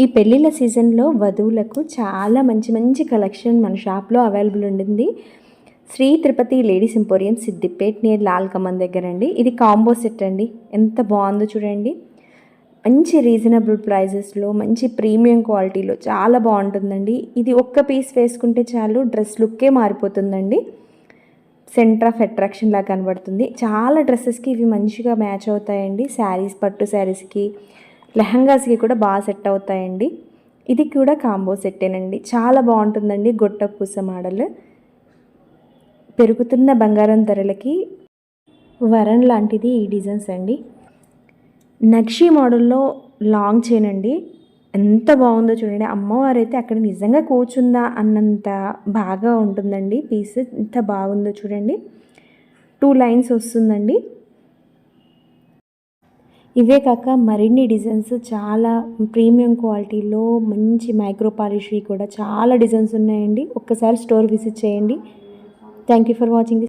ఈ పెళ్ళిళ్ళ సీజన్లో వధువులకు చాలా మంచి మంచి కలెక్షన్ మన షాప్లో అవైలబుల్ ఉండింది. Shri Tirupati ladies emporium Siddipet near Lal Kaman దగ్గర అండి. ఇది కాంబో సెట్ అండి. ఎంత బాగుందో చూడండి. మంచి రీజనబుల్ ప్రైజెస్లో మంచి ప్రీమియం క్వాలిటీలో చాలా బాగుంటుందండి. ఇది ఒక్క పీస్ వేసుకుంటే చాలు డ్రెస్ లుక్కే మారిపోతుందండి. సెంటర్ ఆఫ్ అట్రాక్షన్ లాగా కనబడుతుంది. చాలా డ్రెస్సెస్కి ఇవి మంచిగా మ్యాచ్ అవుతాయండి. శారీస్, పట్టు శారీస్కి, లెహంగాస్కి కూడా బాగా సెట్ అవుతాయండి. ఇది కూడా కాంబో సెట్టేనండి. చాలా బాగుంటుందండి. గొట్ట పూస మోడల్. పెరుగుతున్న బంగారం ధరలకి వరం లాంటిది ఈ డిజైన్స్ అండి. నక్షి మోడల్లో లాంగ్ చైన్ అండి. ఎంత బాగుందో చూడండి. అమ్మవారు అయితే అక్కడ నిజంగా కూర్చుందా అన్నంత బాగా ఉంటుందండి పీస్. ఎంత బాగుందో చూడండి. 2 లైన్స్ వస్తుందండి. ఇవే కాక మరిన్ని డిజైన్స్ చాలా ప్రీమియం క్వాలిటీలో మంచి మైక్రో పాలిష్ కూడా చాలా డిజైన్స్ ఉన్నాయండి. ఒక్కసారి స్టోర్ విజిట్ చేయండి. Thank you for watching.